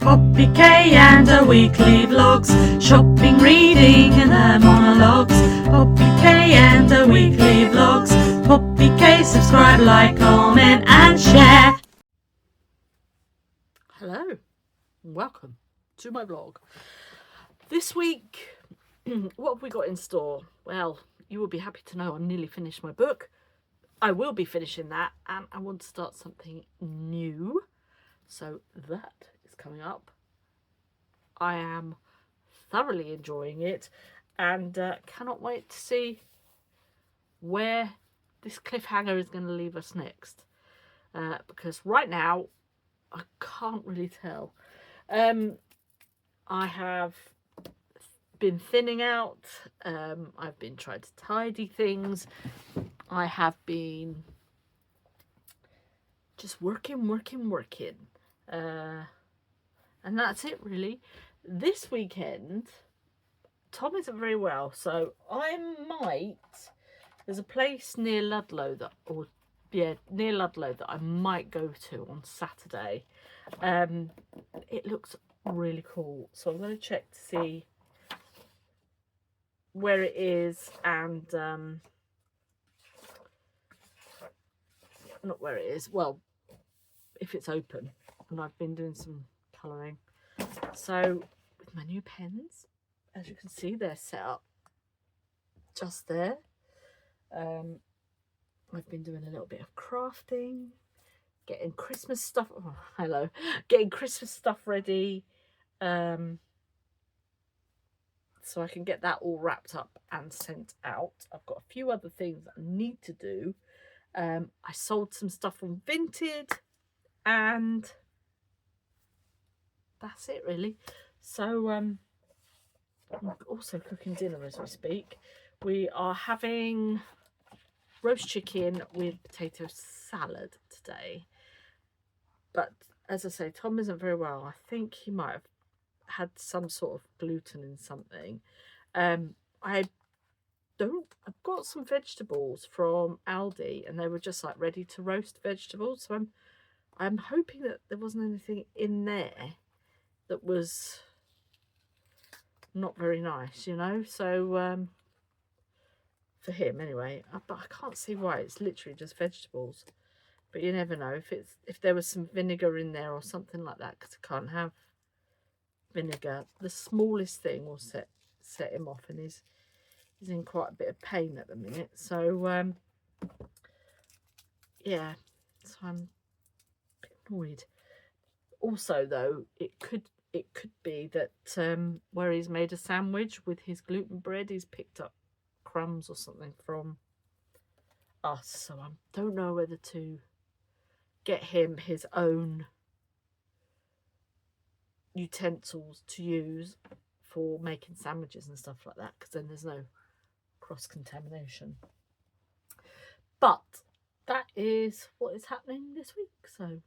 Poppy K and her weekly vlogs, shopping, reading and her monologues. Poppy K and her weekly vlogs. Poppy K, subscribe, like, comment and share. Hello, welcome to my vlog. This week, what have we got in store? Well, you will be happy to know I'm nearly finished my book. I will be finishing that, and I want to start something new. So that is coming up. I am thoroughly enjoying it and cannot wait to see where this cliffhanger is going to leave us next. Because right now, I can't really tell. I have been thinning out. I've been trying to tidy things. I have been just working. And that's it, really. This weekend, Tom isn't very well, so I might... There's a place near Ludlow that I might go to on Saturday. It looks really cool, so I'm going to check to see where it is and not where it is. Well, if it's open, and I've been doing some colouring. So with my new pens, as you can see, they're set up just there. I've been doing a little bit of crafting, getting Christmas stuff. Oh, hello, getting Christmas stuff ready, so I can get that all wrapped up and sent out. I've got a few other things that I need to do. I sold some stuff from Vinted, and that's it, really. So I'm also cooking dinner as we speak. We are having roast chicken with potato salad today, but as I say, Tom isn't very well. I think he might have had some sort of gluten in something. I've got some vegetables from Aldi, and they were just like ready to roast vegetables, so I'm hoping that there wasn't anything in there that was not very nice, you know. So for him anyway, but I can't see why. It's literally just vegetables, but you never know if there was some vinegar in there or something like that, because I can't have vinegar. The smallest thing will set him off, and he's in quite a bit of pain at the minute. So yeah, so I'm a bit annoyed. Also, though, it could be that where he's made a sandwich with his gluten bread, he's picked up crumbs or something from us. So I don't know whether to get him his own utensils to use for making sandwiches and stuff like that, because then there's no cross-contamination. But that is what is happening this week. So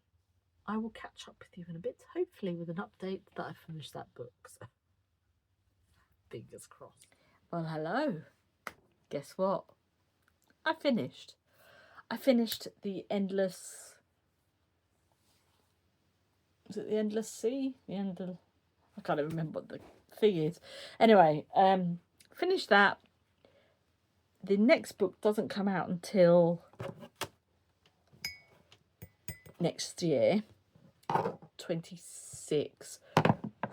I will catch up with you in a bit, hopefully with an update that I finished that book. So fingers crossed. Well, hello. Guess what? I finished the Endless... Is it the Endless Sea? I can't even remember what the thing is. Anyway, finished that. The next book doesn't come out until next year, 26.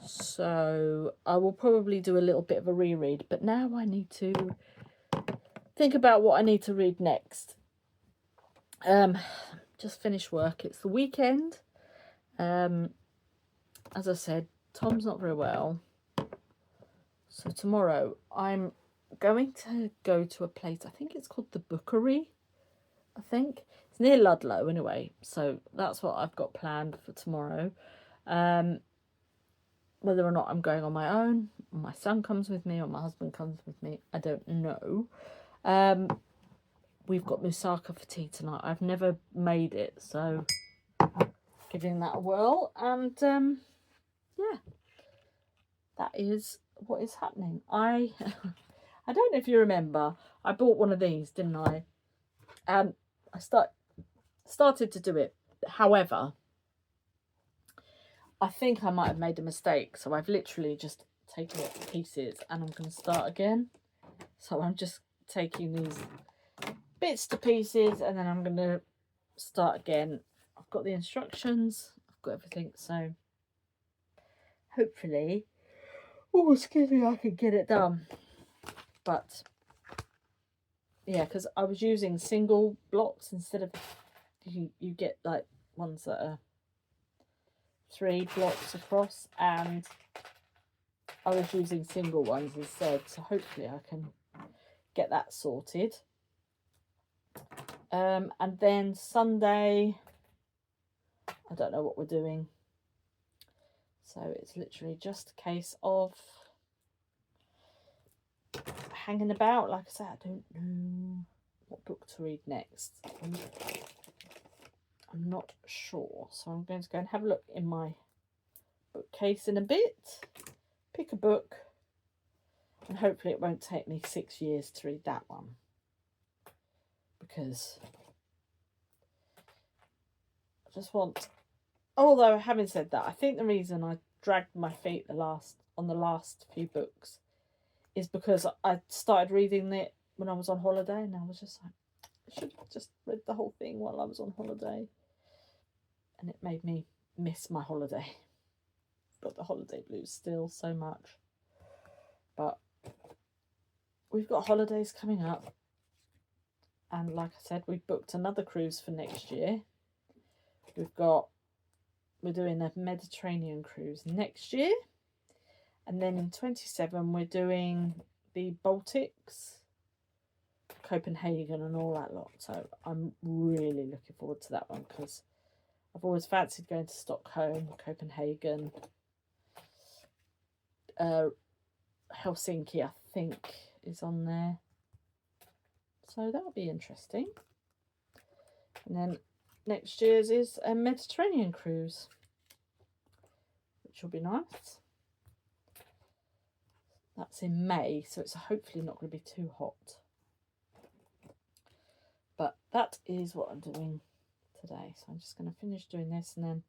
So I will probably do a little bit of a reread, but now I need to think about what I need to read next. Just finished work. It's the weekend. As I said, Tom's not very well, so tomorrow I'm going to go to a place. I think it's called the Bookery. I think it's near Ludlow anyway, so that's what I've got planned for tomorrow. Whether or not I'm going on my own, or my son comes with me, or my husband comes with me, I don't know. We've got moussaka for tea tonight. I've never made it, so giving that a whirl. And yeah, that is what is happening. I don't know if you remember, I bought one of these, didn't I? And I started to do it. However, I think I might have made a mistake. So I've literally just taken it to pieces and I'm going to start again. So I'm just taking these bits to pieces and then I'm going to start again. I've got the instructions. I've got everything. So hopefully, oh, excuse me, I can get it done. But yeah, because I was using single blocks instead of, you get like ones that are 3 blocks across, and I was using single ones instead, so hopefully I can get that sorted. And then Sunday, I don't know what we're doing, so it's literally just a case of hanging about. Like I said, I don't know what book to read next. I'm not sure, so I'm going to go and have a look in my bookcase in a bit, pick a book, and hopefully it won't take me 6 years to read that one, because I just want, although having said that, I think the reason I dragged my feet on the last few books is because I started reading it when I was on holiday, and I was just like, I should have just read the whole thing while I was on holiday, and it made me miss my holiday. Got the holiday blues still so much, but we've got holidays coming up, and like I said, we've booked another cruise for next year. We're doing a Mediterranean cruise next year, and then in 27 we're doing the Baltics, Copenhagen and all that lot. So I'm really looking forward to that one, because I've always fancied going to Stockholm, Copenhagen, Helsinki I think is on there, so that'll be interesting. And then next year's is a Mediterranean cruise, which will be nice. That's in May, so it's hopefully not going to be too hot. But that is what I'm doing today. So I'm just going to finish doing this and then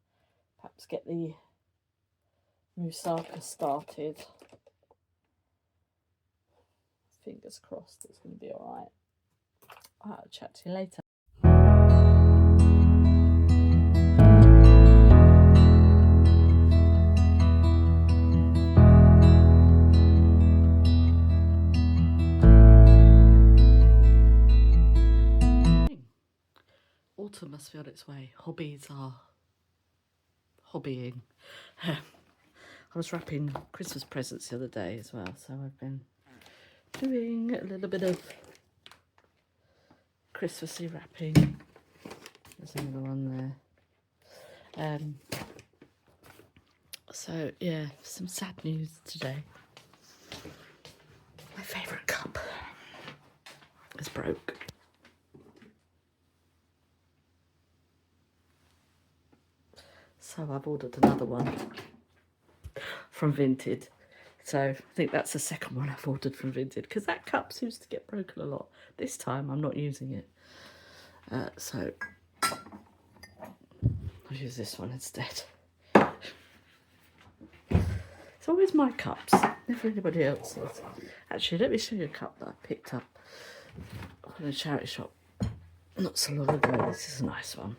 perhaps get the moussaka started. Fingers crossed it's going to be all right. I'll chat to you later. Autumn must be on its way. Hobbies are hobbying. I was wrapping Christmas presents the other day as well, so I've been doing a little bit of Christmassy wrapping. There's another one there. So yeah, some sad news today. My favourite cup is broke. So I've ordered another one from Vinted. So I think that's the second one I've ordered from Vinted, because that cup seems to get broken a lot. This time I'm not using it. So I'll use this one instead. It's always my cups, never anybody else's. Actually, let me show you a cup that I picked up in a charity shop not so long ago. This is a nice one.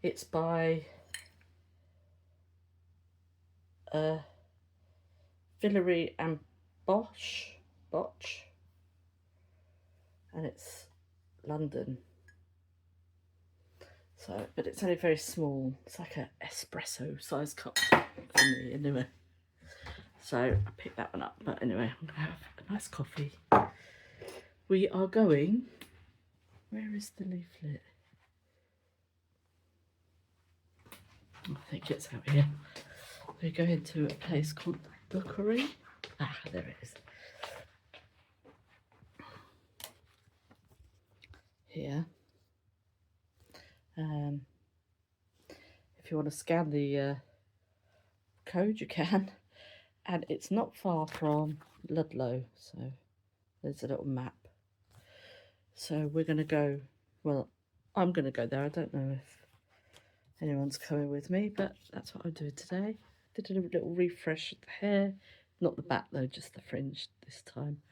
It's by Villery and Botch, and it's London. So, but it's only very small. It's like an espresso size cup for me anyway. So I picked that one up. But anyway, I'm gonna have a nice coffee. We are going. Where is the leaflet? I think it's out here. We're going to a place called Bookery. Ah, there it is. Here. If you want to scan the code, you can. And it's not far from Ludlow, so there's a little map. So we're going to go, well, I'm going to go there. I don't know if anyone's coming with me, but that's what I'm doing today. Did a little refresh of the hair, not the back though, just the fringe this time.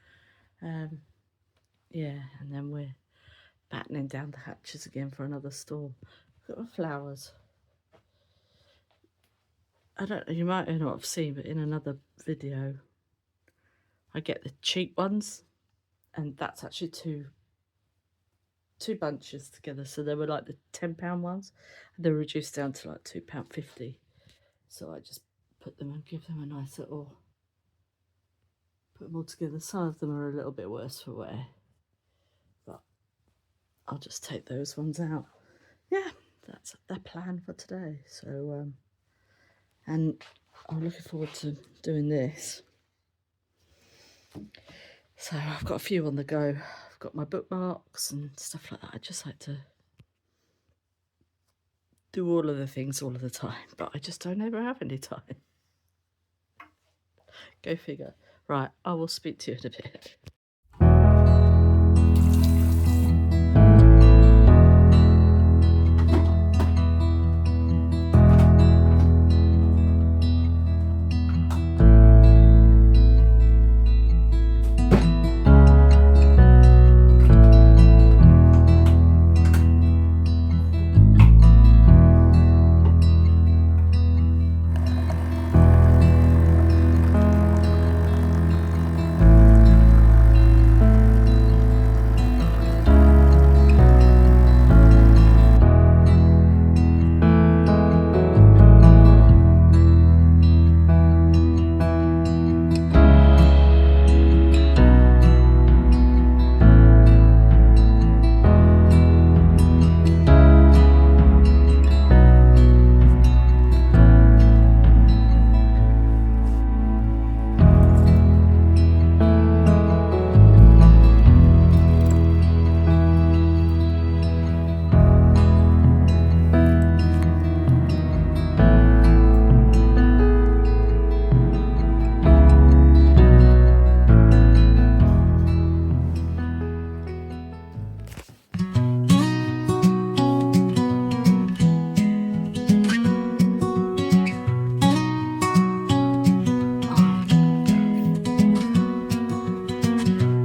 Yeah, and then we're battening down the hatches again for another storm. Look at my flowers. I don't know, you might not have seen, but in another video I get the cheap ones, and that's actually two bunches together. So they were like the £10 ones, and they were reduced down to like £2.50. So I just put them and give them a nice little, put them all together. Some of them are a little bit worse for wear, but I'll just take those ones out. Yeah, that's the plan for today. So and I'm looking forward to doing this. So I've got a few on the go. I've got my bookmarks and stuff like that. I just like to do all of the things all of the time, but I just don't ever have any time. Go figure. Right, I will speak to you in a bit.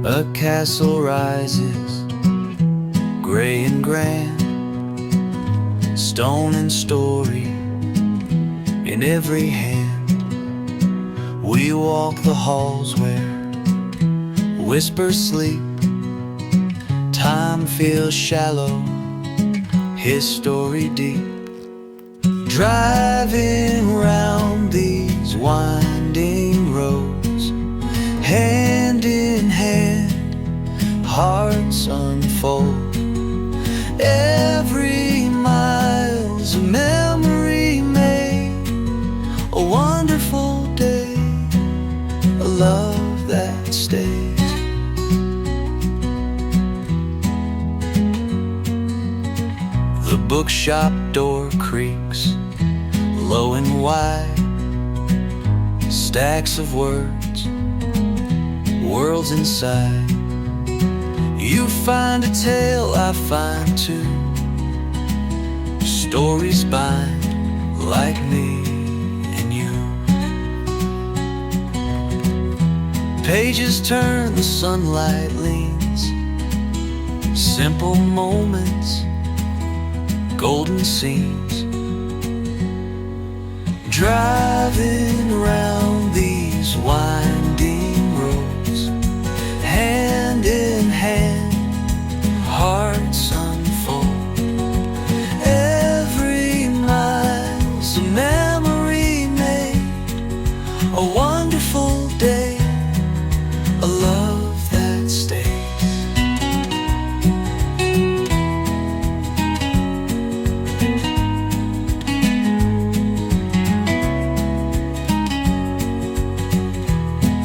A castle rises, grey and grand, stone and story in every hand. We walk the halls where whispers sleep. Time feels shallow, history deep. Driving round these winding roads, hand in hand, hearts unfold. Every mile's a memory made, a wonderful day, a love that stays. The bookshop door creaks, low and wide, stacks of words, worlds inside. You find a tale, I find two, stories bind like me and you. Pages turn, the sunlight leans, simple moments, golden scenes. Driving around these winding roads, hand in hand, hearts unfold. Every mile's a memory made, a wonderful day, a love that stays.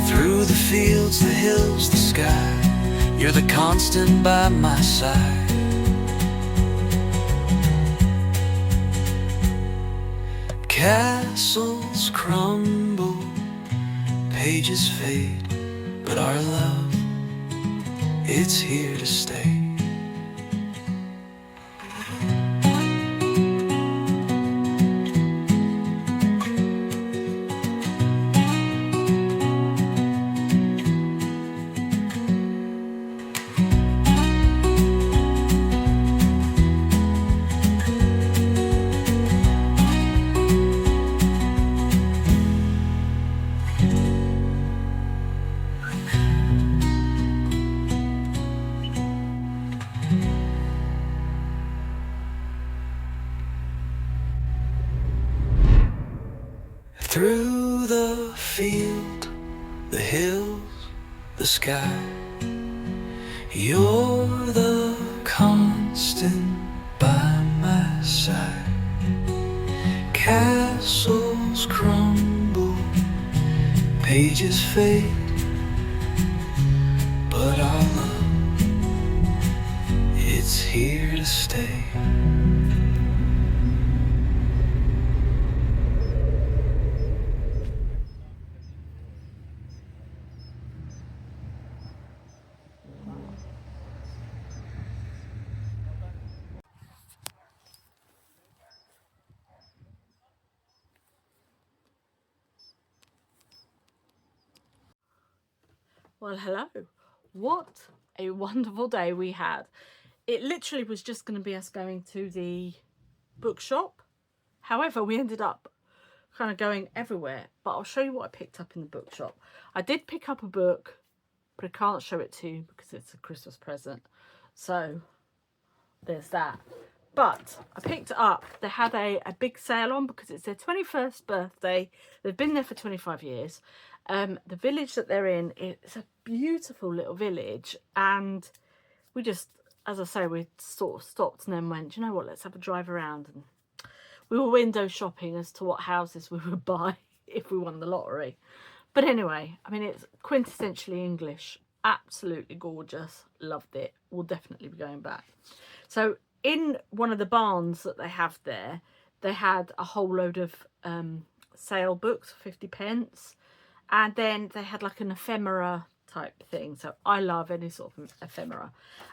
Through the fields, the hills, the sky, you're the constant by my side. Castles crumble, pages fade, but our love, it's here to stay. through the field, the hills, the sky. You're the constant by my side. Castles crumble, pages fade, but our love, it's here to stay. Well, hello. What a wonderful day we had. It literally was just going to be us going to the bookshop. However, we ended up kind of going everywhere. But I'll show you what I picked up in the bookshop. I did pick up a book, but I can't show it to you because it's a Christmas present. So there's that. But I picked it up. They had a big sale on because it's their 21st birthday. They've been there for 25 years. The village that they're in, it's a beautiful little village. And we just, as I say, we sort of stopped and then went, you know what, let's have a drive around. And we were window shopping as to what houses we would buy if we won the lottery. But anyway, I mean, it's quintessentially English. Absolutely gorgeous. Loved it. We'll definitely be going back. So in one of the barns that they have there, they had a whole load of sale books, 50p. And then they had like an ephemera type thing. So I love any sort of ephemera.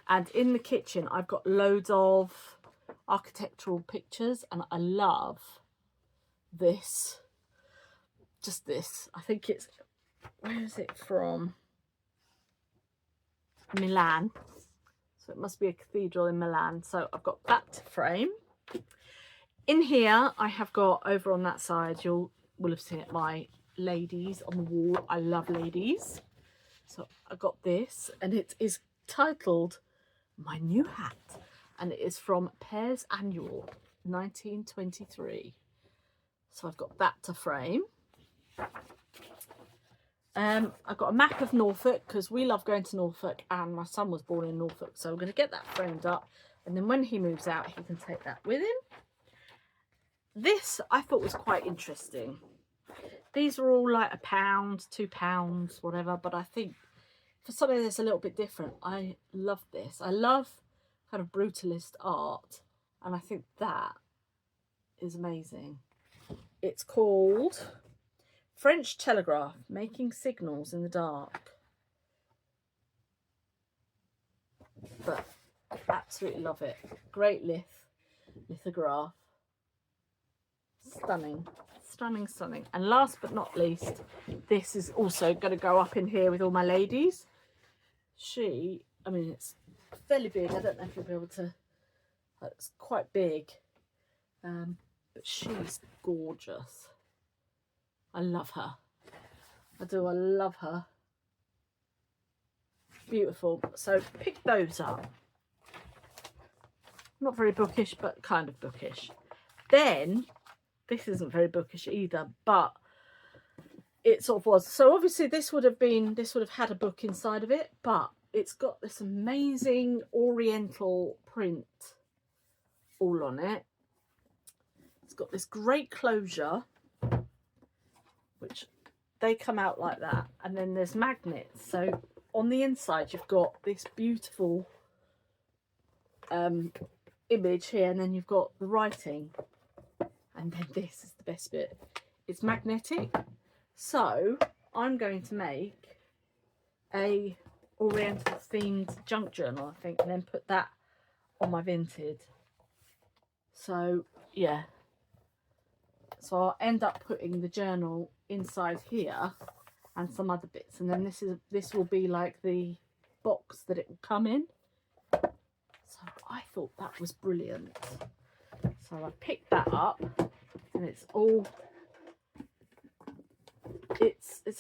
And in the kitchen, I've got loads of architectural pictures. And I love this. Just this. I think it's, where is it from? Milan. So it must be a cathedral in Milan. So I've got that to frame. In here, I have got, over on that side, you will have seen it, my ladies on the wall. I love ladies. So I got this, and it is titled My New Hat. And it is from Pears Annual 1923. So I've got that to frame. I've got a map of Norfolk because we love going to Norfolk and my son was born in Norfolk, so we're going to get that framed up, and then when he moves out he can take that with him. This I thought was quite interesting. These are all like £1, £2, whatever, but I think for something that's a little bit different, I love this. I love kind of brutalist art, and I think that is amazing. It's called French Telegraph, Making Signals in the Dark. But absolutely love it. Great lithograph. Stunning, stunning, stunning. And last but not least, this is also going to go up in here with all my ladies. I mean, it's fairly big. I don't know if you'll be able to, it's quite big. But she's gorgeous. I love her. I do. I love her. Beautiful. So pick those up. Not very bookish, but kind of bookish. Then, this isn't very bookish either, but it sort of was. So obviously this would have had a book inside of it, but it's got this amazing oriental print all on it. It's got this great closure, which they come out like that, and then there's magnets. So on the inside you've got this beautiful image here, and then you've got the writing, and then this is the best bit. It's magnetic. So I'm going to make a oriental themed junk journal, I think, and then put that on my Vinted. So yeah, so I'll end up putting the journal inside here and some other bits, and then this will be like the box that it will come in. So I thought that was brilliant. So I picked that up, and it's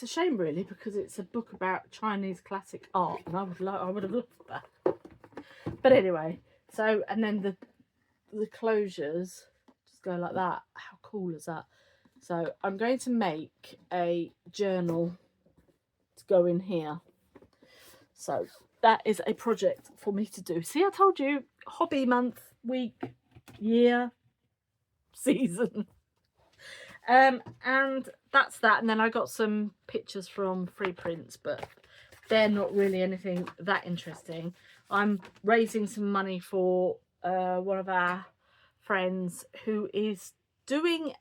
a shame really, because it's a book about Chinese classic art, and I would have loved that. But anyway, so, and then the closures just go like that. How cool is that? So I'm going to make a journal to go in here. So that is a project for me to do. See, I told you, hobby month, week, year, season. And that's that. And then I got some pictures from Free Prints, but they're not really anything that interesting. I'm raising some money for one of our friends who is doing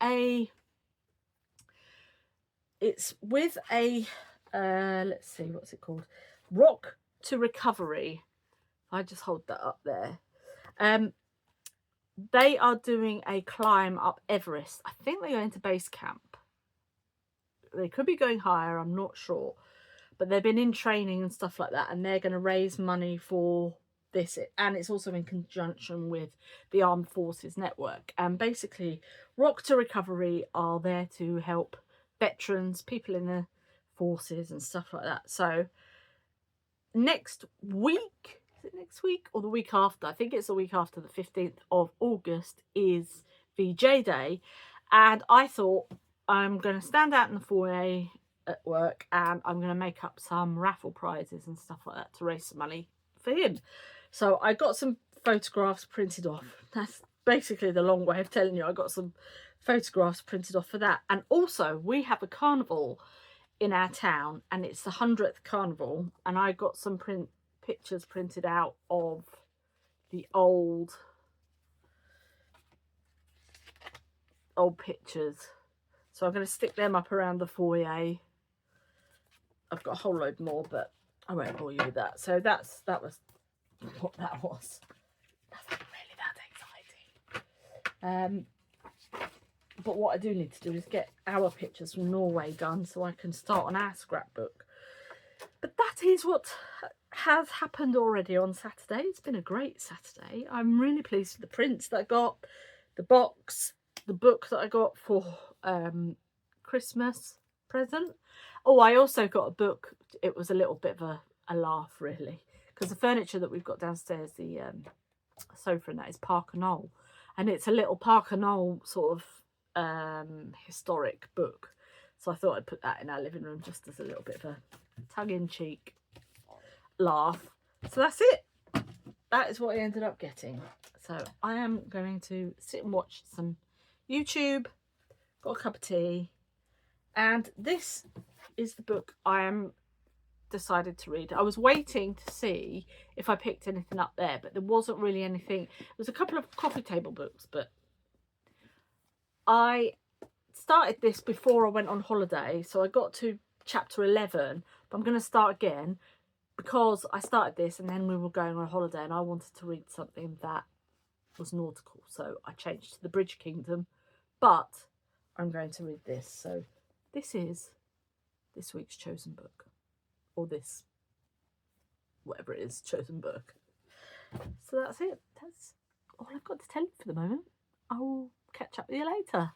it's with a let's see, what's it called, Rock to Recovery. I just hold that up there. They are doing a climb up Everest. I think they're going to base camp. They could be going higher, I'm not sure, but they've been in training and stuff like that, and they're going to raise money for this, and it's also in conjunction with the Armed Forces Network. And basically Rock to Recovery are there to help veterans, people in the forces and stuff like that. So next week, is it next week or the week after? I think it's the week after, the 15th of August is VJ Day, and I thought I'm going to stand out in the foyer at work and I'm going to make up some raffle prizes and stuff like that to raise some money for him. So I got some photographs printed off. That's basically the long way of telling you. I got some photographs printed off for that. And also we have a carnival in our town, and it's the 100th carnival, and I got some pictures printed out of the old pictures. So I'm going to stick them up around the foyer. I've got a whole load more, but I won't bore you with that. So that was what that was. That's not really that exciting. But what I do need to do is get our pictures from Norway done so I can start on our scrapbook. But that is what has happened already on Saturday. It's been a great Saturday. I'm really pleased with the prints that I got, the box, the book that I got for Christmas present. Oh, I also got a book. It was a little bit of a laugh, really, because the furniture that we've got downstairs, the sofa and that, is Parker Knoll, and it's a little Parker Knoll sort of historic book. So I thought I'd put that in our living room just as a little bit of a tongue-in-cheek laugh. So that's it. That is what I ended up getting. So I am going to sit and watch some YouTube, got a cup of tea, and this is the book I am decided to read. I was waiting to see if I picked anything up there, but there wasn't really anything. There was a couple of coffee table books, but I started this before I went on holiday, so I got to chapter 11, but I'm going to start again because I started this and then we were going on holiday and I wanted to read something that was nautical, so I changed to the Bridge Kingdom, but I'm going to read this. So this is this week's chosen book, or this, whatever it is, chosen book. So that's it. That's all I've got to tell you for the moment. I will catch up with you later.